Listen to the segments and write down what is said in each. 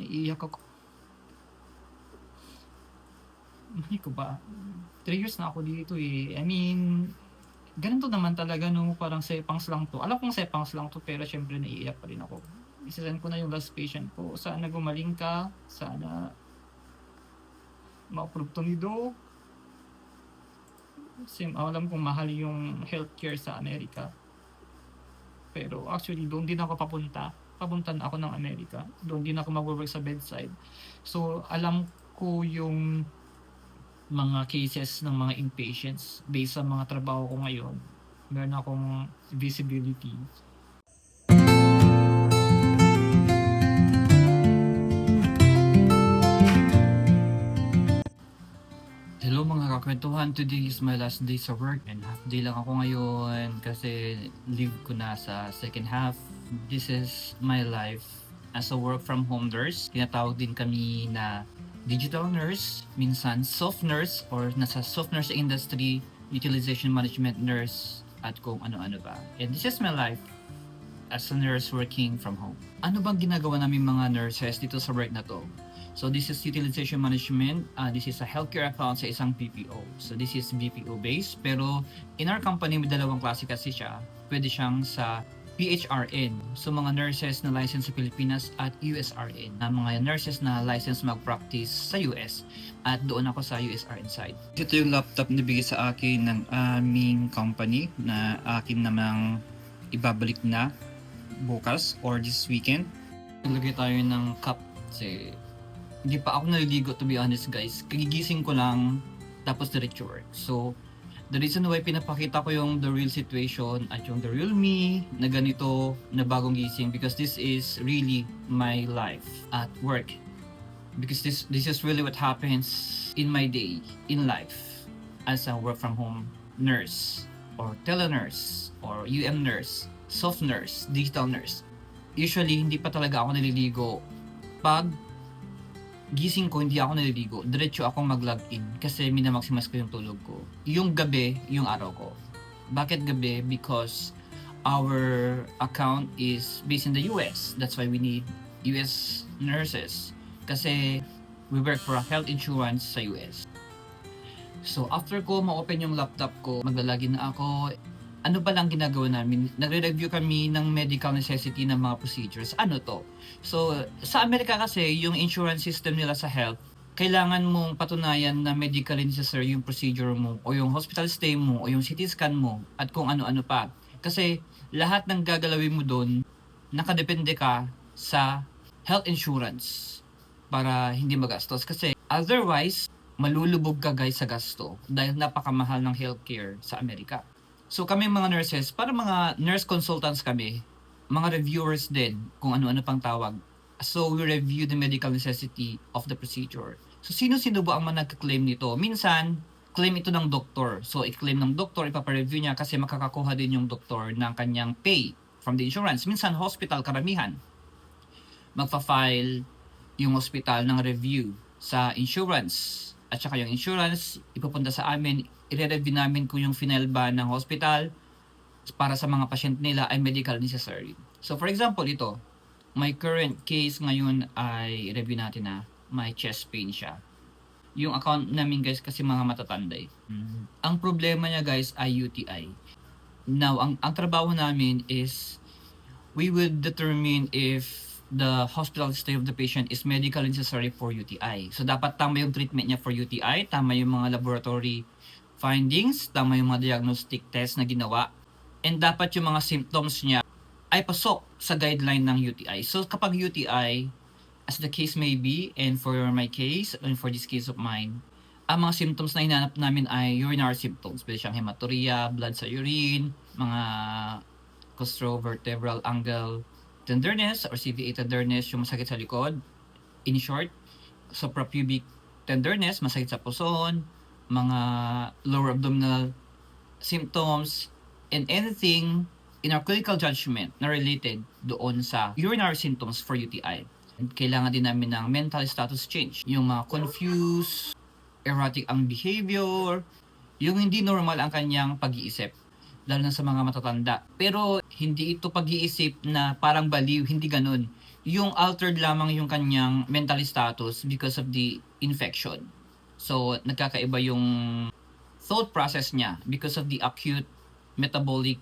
naiiyak ako. Hindi ko ba, 3 years na ako dito eh. I mean, ganito naman talaga 'no, parang sepangs lang 'to. Alam kong sepangs lang 'to pero siyempre naiiyak pa rin ako. Ise-send ko na yung last patient ko. Sana gumaling ka, sana ma-approve 'to ni Doc. Kasi alam kong mahal yung healthcare sa Amerika. Pero actually doon din ako papunta. Papunta na ako ng Amerika. Doon din ako magwo-work sa bedside. So alam ko yung mga cases ng mga inpatients based sa mga trabaho ko ngayon. Meron akong visibility. Hello mga kakwentuhan, today is my last day sa work and half day lang ako ngayon kasi leave ko na sa second half. This is my life as a work from home nurse. Tinatawag din kami na digital nurse, minsan soft nurse or nasa soft nurse industry, utilization management nurse at kung ano-ano ba. And this is my life as a nurse working from home. Ano bang ginagawa namin mga nurses dito sa work na to? So this is utilization management. This is a healthcare account sa isang BPO. So this is BPO based. Pero in our company, may dalawang klase kasi siya. Pwede siyang sa PHRN. So mga nurses na license sa Pilipinas at USRN. Na mga nurses na license mag-practice sa US. At doon ako sa USRN side. Ito yung laptop na bigay sa akin ng aming company na akin namang ibabalik na bukas or this weekend. Ilagay tayo ng cup kasi hindi pa ako naliligo, to be honest guys. Kagigising ko lang tapos diretso work. So the reason why pinapakita ko yung the real situation at yung the real me na ganito na bagong gising because this is really my life at work. Because this is really what happens in my day, in life as a work from home nurse or tele-nurse or UM nurse, soft nurse, digital nurse. Usually hindi pa talaga ako naliligo. Pag gising ko, hindi ako naliligo. Diretso akong mag-login kasi minamaximas ko yung tulog ko. Yung gabi, yung araw ko. Bakit gabi? Because our account is based in the US. That's why we need US nurses. Kasi we work for a health insurance sa US. So after ko ma-open yung laptop ko, maglalagin na ako. Ano ba lang ginagawa namin? Nagre-review kami ng medical necessity ng mga procedures. Ano to? So, sa Amerika kasi, yung insurance system nila sa health, kailangan mong patunayan na medically necessary yung procedure mo, o yung hospital stay mo, o yung CT scan mo, at kung ano-ano pa. Kasi, lahat ng gagalawin mo doon, nakadepende ka sa health insurance para hindi magastos. Kasi, otherwise, malulubog ka guys sa gasto dahil napakamahal ng healthcare sa Amerika. So kami mga nurses, para mga nurse consultants kami, mga reviewers din, kung ano-ano pang tawag. So we review the medical necessity of the procedure. So sino-sino ba ang mga nagka-claim nito? Minsan, claim ito ng doktor. So i-claim ng doktor, ipapa-review niya kasi makakakuha din yung doktor ng kanyang pay from the insurance. Minsan hospital, karamihan. Magpa-file yung hospital ng review sa insurance. At saka yung insurance, ipupunta sa amin, i-review namin kung yung final ba ng hospital para sa mga pasyente nila ay medical necessary. So for example, ito, my current case ngayon ay review natin na may chest pain siya. Yung account namin guys kasi mga matatanda eh. Ang problema niya guys ay UTI. Now, ang trabaho namin is we would determine if the hospital stay of the patient is medically necessary for UTI. So dapat tama yung treatment niya for UTI, tama yung mga laboratory findings, tama yung mga diagnostic test na ginawa, and dapat yung mga symptoms niya ay pasok sa guideline ng UTI. So kapag UTI, as the case may be, and for my case, and for this case of mine, ang mga symptoms na hinanap namin ay urinary symptoms. Pwede siyang hematuria, blood sa urine, mga costovertebral angle tenderness or CVA tenderness, yung masakit sa likod. In short, suprapubic tenderness, masakit sa puson, mga lower abdominal symptoms, and anything in our clinical judgment na related doon sa urinary symptoms for UTI. And kailangan din namin ng mental status change. Yung mga confused, erratic ang behavior, yung hindi normal ang kanyang pag-iisip, lalo na sa mga matatanda. Pero hindi ito pag-iisip na parang baliw, hindi ganun. yung altered lamang yung kanyang mental status because of the infection. So, nagkakaiba yung thought process niya because of the acute metabolic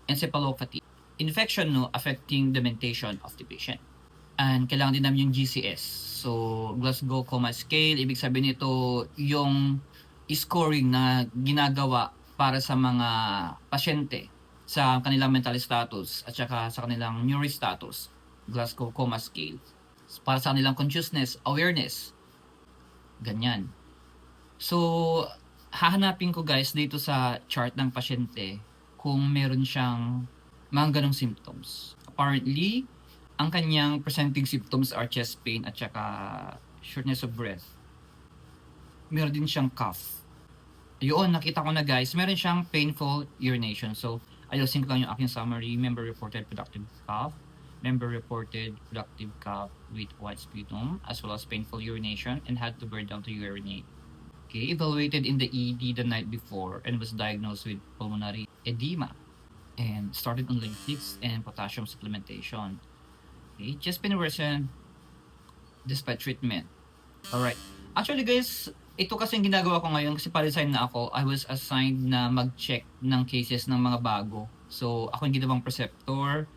encephalopathy. Infection, no, affecting the mentation of the patient. And kailangan din namin yung GCS. So, Glasgow Coma Scale, ibig sabihin nito yung scoring na ginagawa para sa mga pasyente sa kanilang mental status at saka sa kanilang neuro status. Glasgow Coma Scale. Para sa kanilang consciousness, awareness. Ganyan. So, hahanapin ko guys dito sa chart ng pasyente kung meron siyang mga ganong symptoms. Apparently, ang kanyang presenting symptoms are chest pain at saka shortness of breath. Meron din siyang cough. Yun, nakita ko na guys, meron siyang painful urination. So, ayusin ko lang yung aking summary. Member reported productive cough. Member reported productive cough with white sputum as well as painful urination and had to burn down to urinate. Okay, evaluated in the ED the night before and was diagnosed with pulmonary edema and started on Limfix and potassium supplementation. Okay, chest pain worsened despite treatment. Alright. Actually guys, ito kasi yung ginagawa ko ngayon kasi pa-resign na ako. I was assigned na mag-check ng cases ng mga bago. So, ako yung ginawang preceptor.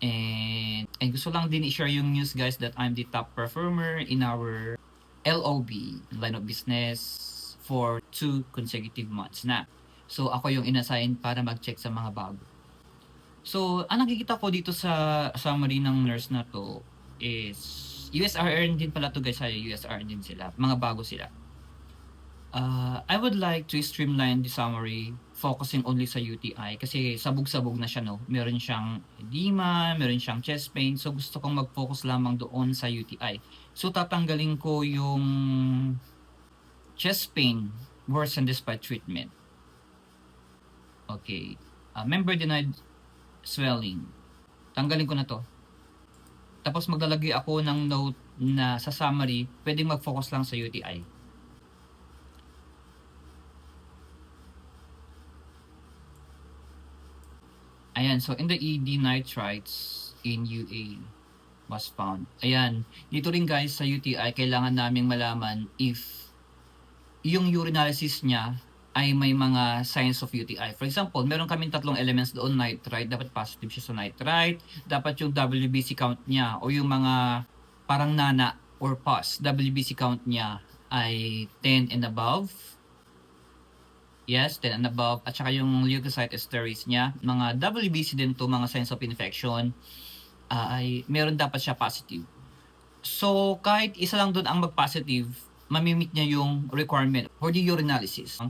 And gusto lang din i-share yung news guys that I'm the top performer in our LOB, line of business, for 2 consecutive months na. So, ako yung inassign para mag-check sa mga bago. So, ang nakikita ko dito sa summary ng nurse na to is USRN din pala to guys, USRN din sila, mga bago sila. I would like to streamline the summary focusing only sa UTI kasi sabog-sabog na siya, no? Meron siyang edema, meron siyang chest pain, so gusto kong mag-focus lamang doon sa UTI. So tatanggalin ko yung chest pain worsened despite treatment. Okay. Member denied swelling. Tanggalin ko na to. Tapos maglalagay ako ng note na sa summary, pwedeng mag-focus lang sa UTI. Ayan, so in the ED nitrites in UA was found. Ayan, dito rin guys sa UTI, kailangan naming malaman if yung urinalysis niya ay may mga signs of UTI. For example, meron kaming 3 elements doon, nitrite, dapat positive siya sa nitrite, dapat yung WBC count niya o yung mga parang nana or pus, WBC count niya ay 10 and above. Yes, 10 and above. At saka yung leukocyte esterase niya, mga WBC din to, mga signs of infection, ay meron dapat siya positive. So, kahit isa lang doon ang mag-positive, mamimit niya yung requirement for the urinalysis.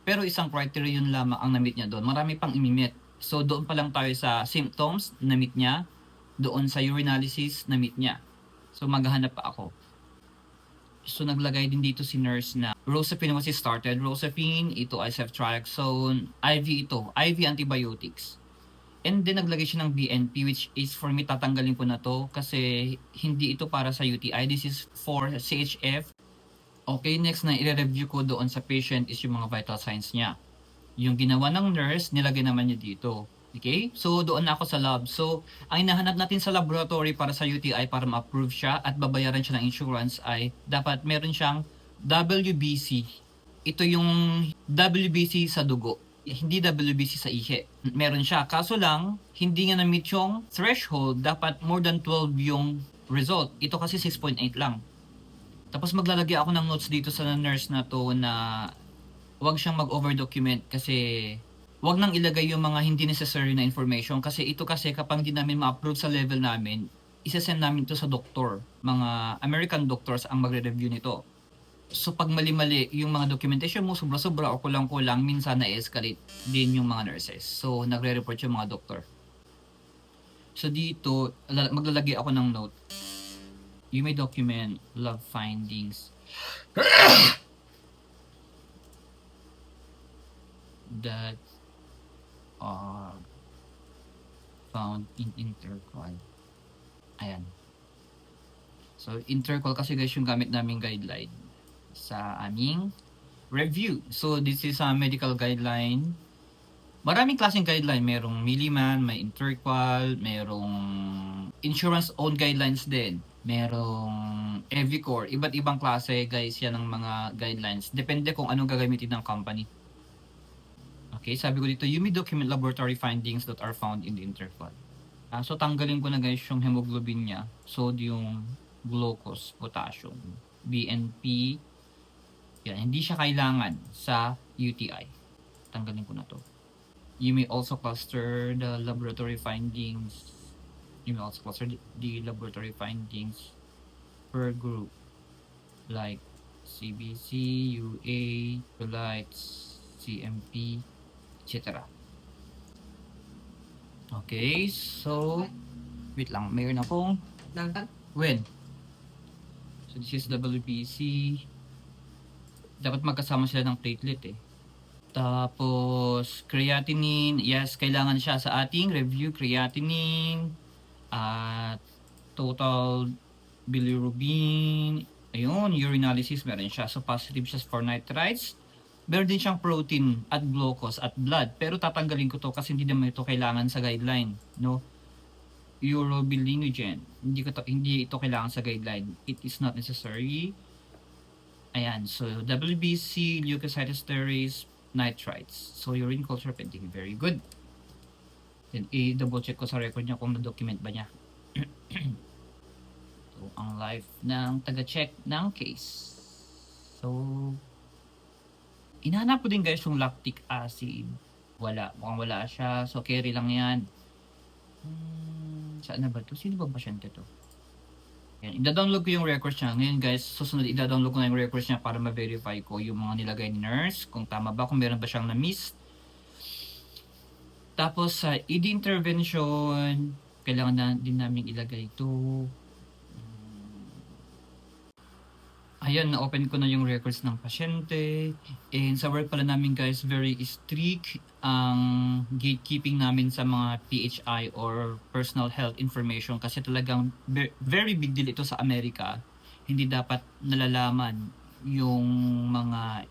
Pero isang criteria yun lamang ang na-meet niya doon. Marami pang imimit. So, doon pa lang tayo sa symptoms, na-meet niya. Doon sa urinalysis, na-meet niya. So, maghahanap pa ako. So, naglagay din dito si nurse na Rosapine was started. Rosapine, ito ay ceftriaxone, IV ito, IV antibiotics. And then, naglagay siya ng BNP, which is for me, tatanggalin ko na to kasi hindi ito para sa UTI. This is for CHF. Okay, next na i-review ko doon sa patient is yung mga vital signs niya. Yung ginawa ng nurse, nilagay naman niya dito. Okay? So, doon na ako sa lab. So, ang hinahanap natin sa laboratory para sa UTI para ma-approve siya at babayaran siya ng insurance ay dapat meron siyang WBC. Ito yung WBC sa dugo. Hindi WBC sa ihi. Meron siya. Kaso lang, hindi nga na-meet yung threshold. Dapat more than 12 yung result. Ito kasi 6.8 lang. Tapos maglalagay ako ng notes dito sa nurse na to na wag siyang mag-over-document kasi wag nang ilagay yung mga hindi necessary na information kasi ito kasi kapag hindi namin ma-approve sa level namin, isa-send namin to sa doktor. Mga American doctors ang magre-review nito. So pag mali-mali yung mga documentation mo, sobra-sobra o kulang-kulang, minsan na-escalate din yung mga nurses. So nagre-report yung mga doktor. So dito, maglalagay ako ng note. You may document lab findings that are found in intercol. Ayan. So, intercol kasi guys yung gamit naming guideline sa aming review. So, this is a medical guideline Maraming klaseng guideline, merong Milliman, may Interqual, merong insurance own guidelines din, merong Evicor, iba't ibang klase guys yan ng mga guidelines. Depende kung anong gagamitin ng company. Okay, sabi ko dito, you may document laboratory findings that are found in the Interqual. So tanggalin ko na guys yung hemoglobin niya, sodium, glucose, potassium, BNP. Yan, hindi siya kailangan sa UTI. Tanggalin ko na to. You may also cluster the laboratory findings. You may also cluster the laboratory findings per group, like CBC, UA, Lights, CMP, etc. Okay, so wait lang, mayroon akong when. So this is WBC. Dapat magkasama sila ng platelet eh. Tapos, creatinine, yes, kailangan siya sa ating review. Creatinine, at total bilirubin, ayun, urinalysis, meron siya. So, positive siya for nitrites. Meron din siyang protein at glucose at blood. Pero tatanggalin ko to kasi hindi naman ito kailangan sa guideline, no? Urobilinogen, hindi ito kailangan sa guideline. It is not necessary. Ayan, so WBC, leukocytosterase, nitrites. So urine culture pending, very good. Then i-double check ko sa record niya kung na-document ba niya. So ang live ng taga-check ng case. So inahanap ko din guys yung lactic acid. Wala, mukhang wala siya. So carry lang yan. Saan na ba to? Sino ba pasyente to? Yan, ida-download ko yung records niya. Ngayon guys, susunod ida-download ko na yung records niya para ma-verify ko yung mga nilagay ni nurse, kung tama ba, kung meron ba siyang na-miss. Tapos sa ED intervention, kailangan na din namin ilagay ito. Ayan, na-open ko na yung records ng pasyente. And sa work pala namin guys, very strict ang gatekeeping namin sa mga PHI or personal health information kasi talagang very big deal ito sa Amerika. Hindi dapat nalalaman yung mga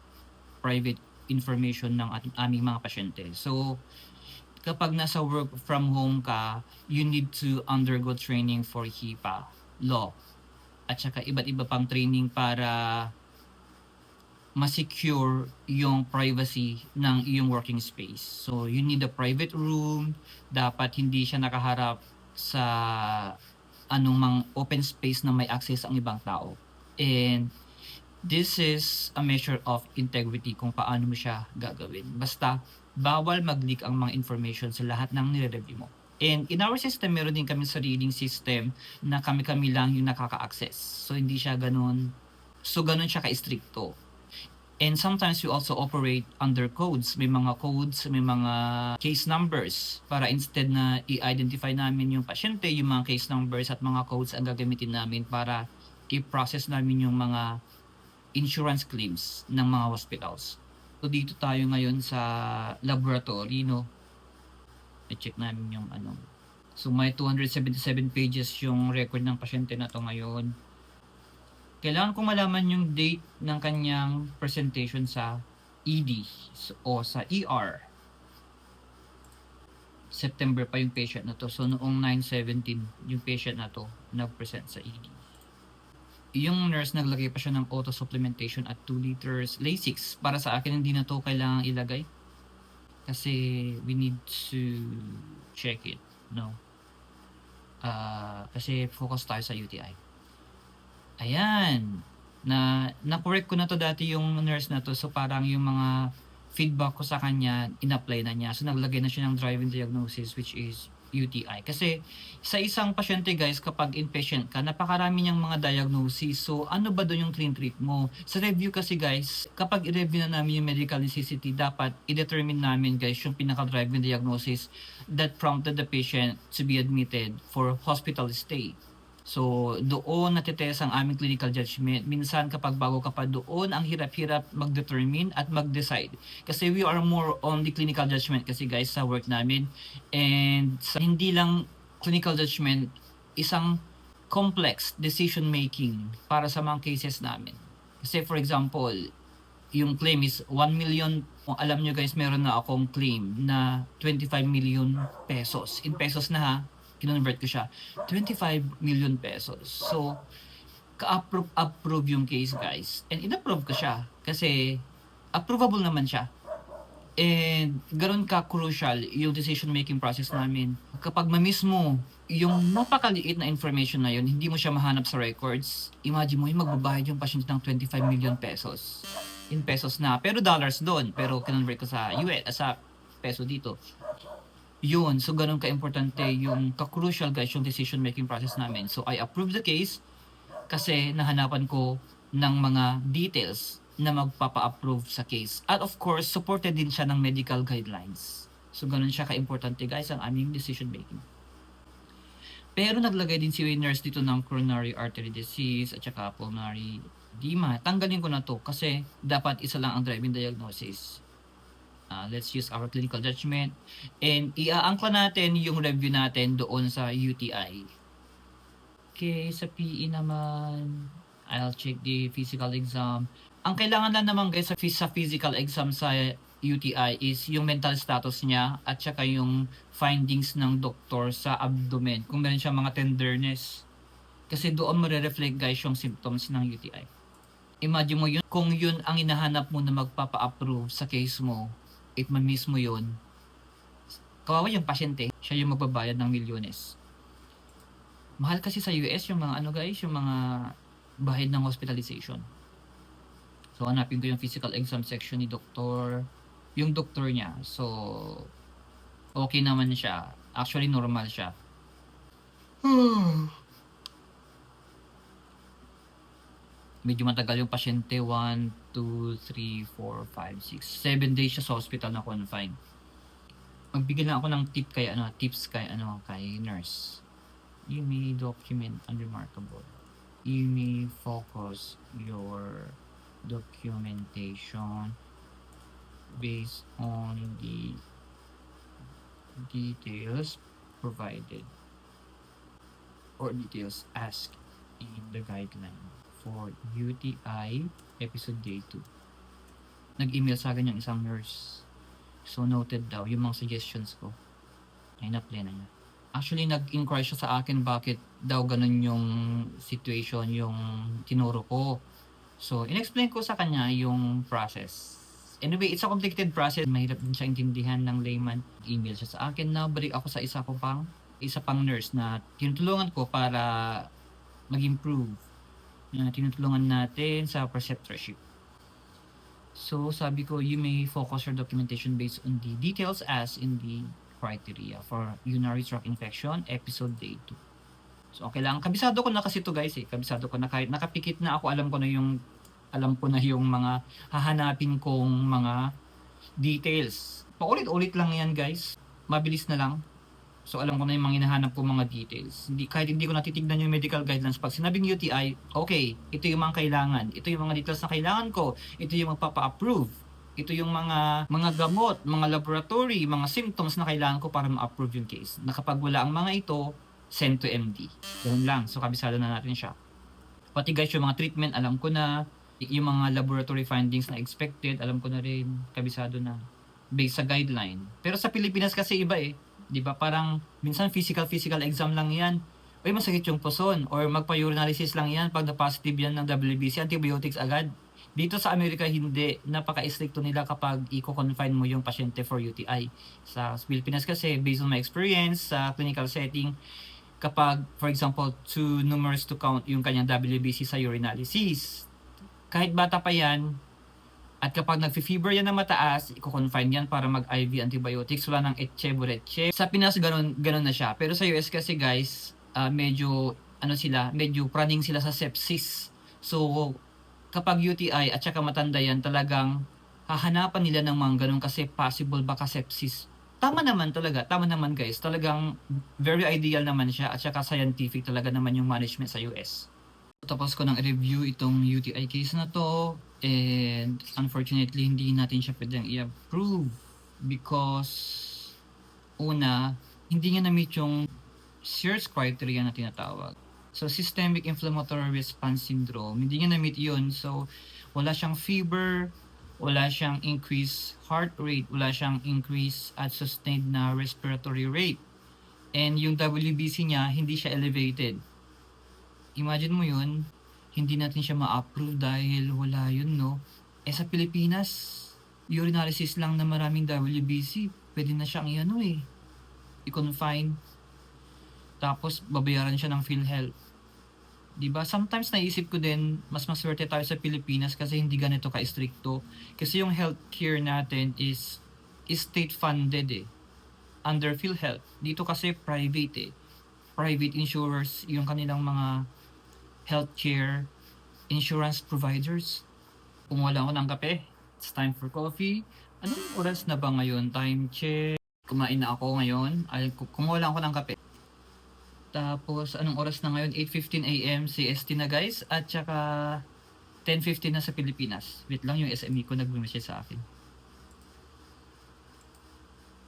private information ng aming mga pasyente. So, kapag nasa work from home ka, you need to undergo training for HIPAA law. At saka iba't iba pang training para ma-secure yung privacy ng iyong working space. So, you need a private room. Dapat hindi siya nakaharap sa anumang open space na may access ang ibang tao. And this is a measure of integrity kung paano mo siya gagawin. Basta, bawal mag-leak ang mga information sa lahat ng nire-review mo. And in our system, meron din kami sariling system na kami-kami lang yung nakaka-access. So, hindi siya ganun. So, ganun siya ka-stricto. And sometimes we also operate under codes. May mga codes, may mga case numbers. Para instead na i-identify namin yung pasyente, yung mga case numbers at mga codes ang gagamitin namin para i-process namin yung mga insurance claims ng mga hospitals. So, dito tayo ngayon sa laboratory, no? I-check namin yung ano. So, may 277 pages yung record ng pasyente na to ngayon. Kailangan kong malaman yung date ng kanyang presentation sa ED o sa ER. September pa yung patient na to. So, noong 9/17, yung patient na to nag-present sa ED. Yung nurse naglagay pa siya ng auto supplementation at 2 liters Lasix. Para sa akin, hindi na to kailangang ilagay. Kasi we need to check it, no? Kasi focus tayo sa UTI. Ayan. Na-correct ko na to dati yung nurse na to. So parang yung mga feedback ko sa kanya, in-apply na niya. So naglagay na siya ng driving diagnosis which is UTI. Kasi sa isang pasyente guys, kapag inpatient ka, napakarami niyang mga diagnosis. So ano ba doon yung treat mo? Sa review kasi guys, kapag i-review na namin yung medical necessity, dapat i-determine namin guys yung pinaka-driving diagnosis that prompted the patient to be admitted for hospital stay. So, doon natitest ang aming clinical judgment. Minsan kapag bago ka pa doon, ang hirap-hirap mag-determine at mag-decide. Kasi we are more on the clinical judgment kasi guys sa work namin. And hindi lang clinical judgment, isang complex decision making para sa mga cases namin. Kasi for example, yung claim is 1 million. Alam nyo guys, meron na akong claim na 25 million pesos. In pesos na ha, kinonvert ko siya. 25 million pesos. So, ka-approve yung case guys. And in-approve ko siya. Kasi, approvable naman siya. And ganoon ka crucial yung decision making process namin. Kapag ma-miss mo yung napakaliit na information na yun, hindi mo siya mahanap sa records, imagine mo yung magbabayad yung pasyente ng 25 million pesos. In pesos na, pero dollars doon. Pero kinonvert ko sa US, sa peso dito. Yun, so ganun ka-importante yung ka-crucial guys yung decision making process namin. So I approve the case kasi nahanapan ko ng mga details na magpapa-approve sa case. At of course, supported din siya ng medical guidelines. So, ganun siya ka-importante guys ang aming decision making. Pero naglagay din si nurse dito ng coronary artery disease at saka pulmonary edema. Tanggalin ko na to kasi dapat isa lang ang driving diagnosis. Let's use our clinical judgment. And iaangkla natin yung review natin doon sa UTI. Okay, sa PE naman, I'll check the physical exam. Ang kailangan lang naman guys sa physical exam sa UTI is yung mental status niya at saka yung findings ng doktor sa abdomen. Kung meron siya mga tenderness. Kasi doon mare-reflect guys yung symptoms ng UTI. Imagine mo yun, kung yun ang hinahanap mo na magpapa-approve sa case mo, if ma-miss mo yun, kawawa yung pasyente, siya yung magbabayad ng milyones. Mahal kasi sa US yung mga guys, yung mga bahid ng hospitalization. So, hanapin ko yung physical exam section ni doktor. Yung doktor niya. So, okay naman siya. Actually, normal siya. Medyo matagal yung pasyente. 1, 2, 3, 4, 5, 6, 7 days siya sa hospital na confined. Magbigay lang ako ng tips kay nurse. You may document unremarkable. You may focus your documentation based on the details provided or details asked in the guideline for UTI episode day 2. Nag-email sa akin yung isang nurse. So noted daw yung mga suggestions ko. Ay na-play na niya. Actually, nag-inquire siya sa akin bakit daw ganun yung situation yung tinuro ko. So, in-explain ko sa kanya yung process. Anyway, it's a complicated process. Mahirap din siya intindihan ng layman. Email siya sa akin na balik ako sa isa pang nurse na tinutulungan ko para mag-improve. Tinutulungan natin sa preceptorship. So, sabi ko, you may focus your documentation based on the details as in the criteria for urinary tract infection, episode day 2. So, okay lang. Kabisado ko na kasi to guys Kabisado ko na kahit nakapikit na ako, alam ko na yung mga hahanapin kong mga details. Paulit-ulit lang yan guys. Mabilis na lang. So, alam ko na yung mga hinahanap kong mga details. Kahit hindi ko natitignan yung medical guidelines. Pag sinabing UTI, okay, ito yung mga kailangan. Ito yung mga details na kailangan ko. Ito yung magpapa-approve. Ito yung mga gamot, mga laboratory, mga symptoms na kailangan ko para ma-approve yung case. Na kapag wala ang mga ito, send to MD. Ganun lang. So, kabisado na natin siya. Pati guys, yung mga treatment, alam ko na. Yung mga laboratory findings na expected, alam ko na rin. Kabisado na. Based sa guideline. Pero sa Pilipinas kasi iba Di ba? Parang, minsan physical exam lang yan. Uy, masakit yung puson. Or magpa-urinalysis lang yan. Pag na-positive yan ng WBC, antibiotics agad. Dito sa Amerika, hindi. Napaka-stricto nila kapag i-confine mo yung pasyente for UTI. Sa Pilipinas kasi, based on my experience sa clinical setting, kapag, for example, too numerous to count yung kanyang WBC sa urinalysis, kahit bata pa yan, at kapag nag-fever yan na mataas, i-confine yan para mag-IV antibiotics, wala nang etche. Sa Pinas, ganun na siya. Pero sa US kasi guys, medyo praning sila sa sepsis. So, kapag UTI at saka matanda yan, talagang hahanapan nila ng mga ganun kasi possible baka sepsis. Tama naman guys. Talagang very ideal naman siya at saka scientific talaga naman yung management sa US. Tapos ko nang i-review itong UTI case na to and unfortunately hindi natin siya pwedeng i-approve because una, hindi niya na-meet yung SIRS criteria na tinatawag. So, Systemic Inflammatory Response Syndrome, hindi niya na-meet yun. So, wala siyang fever, wala siyang increased heart rate, wala siyang increased at sustained na respiratory rate. And yung WBC niya, hindi siya elevated. Imagine mo yun, hindi natin siya ma-approve dahil wala yun, no? Eh sa Pilipinas, urinalysis lang na maraming WBC, pwede na siyang i-confine. Tapos babayaran siya ng PhilHealth. 'Di ba? Sometimes naisip ko din, mas maswerte tayo sa Pilipinas kasi hindi ganito ka-stricto. Kasi yung healthcare natin is state funded under PhilHealth. Dito kasi private Private insurers yung kanilang mga healthcare insurance providers. Kumuha ako ng kape. It's time for coffee. Anong oras na ba ngayon? Time check. Kumain na ako ngayon. Kumuha ako ng kape. Tapos, anong oras na ngayon? 8:15 AM CST na guys. At saka 10:15 na sa Pilipinas. Wait lang, yung SME ko nag-message sa akin.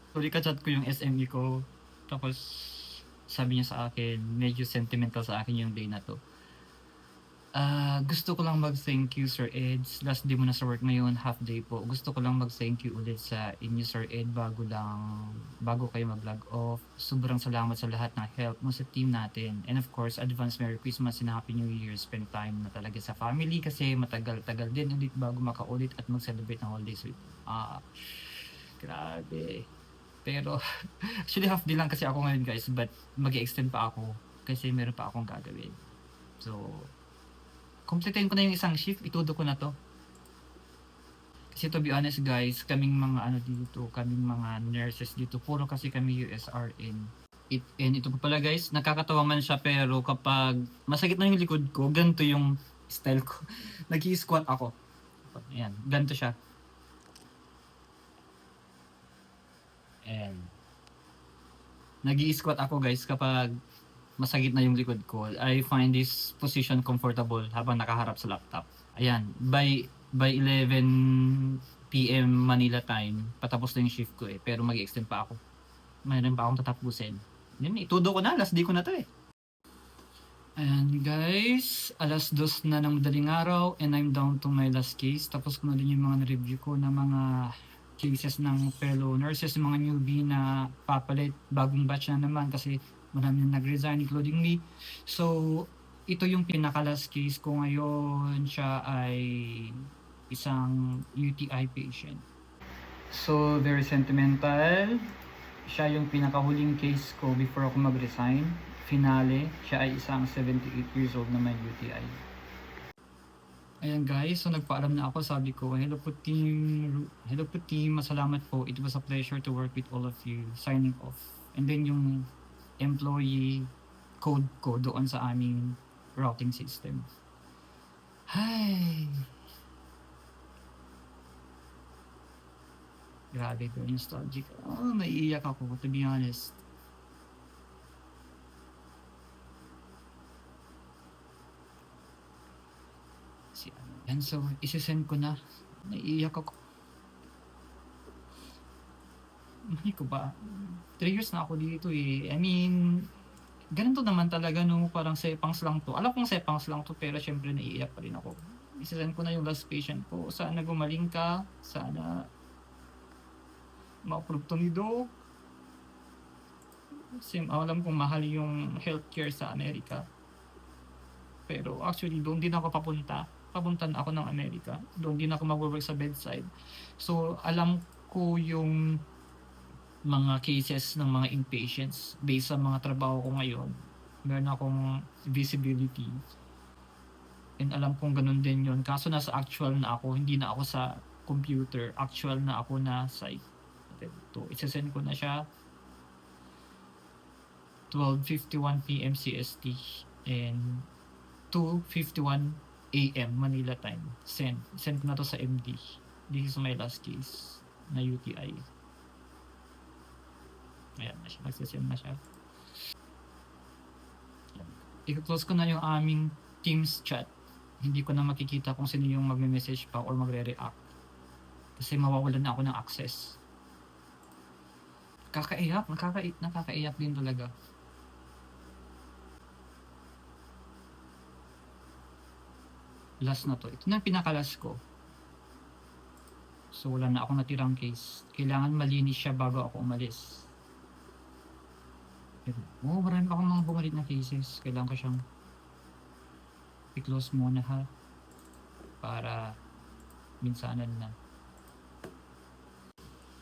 Sorry, ka-chat ko yung SME ko. Tapos, sabi niya sa akin, medyo sentimental sa akin yung day na to. Gusto ko lang mag-thank you, Sir Eds. Last day mo na sa work ngayon, half day po. Gusto ko lang mag-thank you ulit sa inyo, Sir Ed, bago kayo mag-log off. Sobrang salamat sa lahat ng help mo sa team natin. And of course, advance Merry Christmas and Happy New Year. Spend time na talaga sa family kasi matagal-tagal din ulit bago makaulit at mag-celebrate ng holidays with grabe. Pero, actually half day lang kasi ako ngayon guys, but mag-extend pa ako kasi meron pa akong gagawin. So, kompletin ko na yung isang shift, itudo ko na to. Kasi to be honest guys, kaming mga kaming mga nurses dito, puro kasi kami USRN. And ito pa pala guys, nakakatawa man siya pero kapag masakit na yung likod ko, ganito yung style ko. Nag-i-squat ako. Ayan, ganito siya. And nag-i-squat ako guys kapag masakit na yung likod ko. I find this position comfortable habang nakaharap sa laptop. Ayan, by 11 PM Manila time, patapos na yung shift ko pero mag-extend pa ako. Mayroon pa akong tatapusin. Yun, itudo ko na, last day ko na to Ayan guys, alas 2 na ng madaling araw and I'm down to my last case. Tapos ko na din yung mga na-review ko na mga cases ng fellow nurses, mga newbie na papalit, bagong batch na naman kasi marami na nag-resign including me. So, ito yung pinaka-last case ko ngayon. Siya ay isang UTI patient. So, very sentimental. Siya yung pinaka-huling case ko before ako mag-resign. Finale, siya ay isang 78 years old na may UTI. Ayan guys, so nagpaalam na ako. Sabi ko, hello po team, masalamat po. It was a pleasure to work with all of you. Signing off. And then yung employee code ko doon sa aming routing system. Hay! Grabe ko, nostalgic. Naiiyak ako, to be honest. And so, isisend ko na. Naiiyak ako. Hindi ko ba? 3 years na ako dito I mean, ganito naman talaga no, parang sepangs lang to. Alam kong sepangs lang to pero syempre naiiyak pa rin ako. Isasend ko na yung last patient ko. Sana gumaling ka. Sana ma-approve to ni Doc. Kasi alam kong mahal yung healthcare sa Amerika. Pero actually, doon din ako papunta. Papunta na ako ng Amerika. Doon din ako mag-work sa bedside. So, alam ko yung mga cases ng mga inpatients based sa mga trabaho ko ngayon. Meron akong visibility. And alam kong ganun din yun. Kaso nasa actual na ako, hindi na ako sa computer. Actual na ako na site. Ito, isasend ko na siya. 12:51 PM CST and 2:51 AM Manila time. Send ko na to sa MD. This is my last case na UTI. Ayan na siya, nagsisend na siya. I-close ko na yung aming Teams chat. Hindi ko na makikita kung sino yung magme-message pa or magre-react. Kasi mawawalan na ako ng access. Nakakaiyak din talaga. Last na to. Ito na yung pinaka-last ko. So wala na akong natirang case. Kailangan malinis siya bago ako umalis. Marami akong mga bumalik na cases. Kailangan ko siyang i-close muna ha. Para minsanan na.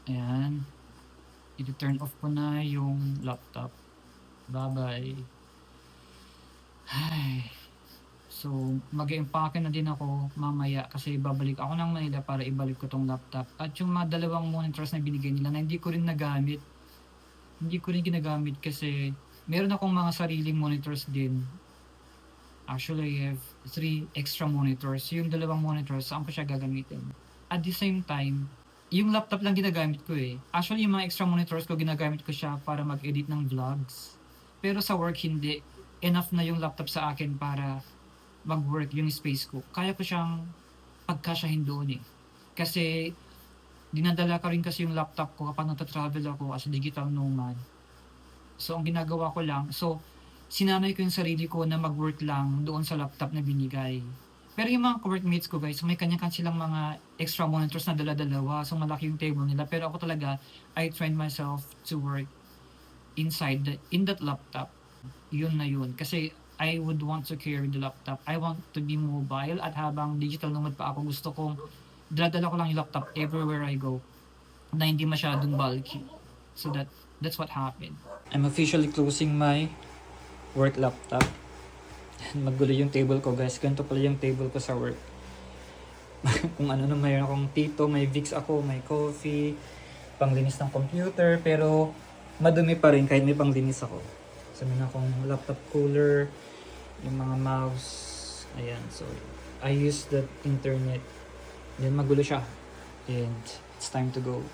Ayan. I-turn off ko na yung laptop. Bye-bye. Ay. So, mag-i-empake na din ako mamaya kasi babalik ako ng Manila para ibalik ko tong laptop. At yung mga dalawang monitors na binigay nila na hindi ko rin nagamit. Hindi ko rin ginagamit kasi meron akong mga sariling monitors din. Actually, I have 3 extra monitors. Yung dalawang monitors, saan ko siya gagamitin? At the same time, yung laptop lang ginagamit ko eh. Actually, yung mga extra monitors ko, ginagamit ko siya para mag-edit ng vlogs. Pero sa work, hindi. Enough na yung laptop sa akin para mag-work yung space ko. Kaya ko siyang pagkasyahin doon eh. Kasi, dinadala ko rin kasi yung laptop ko kapag nagta-travel ako as a digital nomad. So, ang ginagawa ko lang, sinanay ko yung sarili ko na mag-work lang doon sa laptop na binigay. Pero yung mga workmates ko guys, may kanya-kanya silang mga extra monitors na dala-dalawa. So, malaki yung table nila. Pero ako talaga, I trained myself to work in that laptop. Yun na yun. Kasi, I would want to carry the laptop. I want to be mobile at habang digital nomad pa ako, gusto kong dala ko lang yung laptop everywhere I go na hindi masyadong bulky. So that's what happened. I'm officially closing my work laptop. Maggulo yung table ko guys. Ganito pala yung table ko sa work. Kung ano na mayroon akong tito, may Vicks ako, may coffee, panglinis ng computer, pero madumi pa rin kahit may panglinis ako. So meron akong laptop cooler, yung mga mouse, ayan. So I use the internet. Then magulo siya. And it's time to go.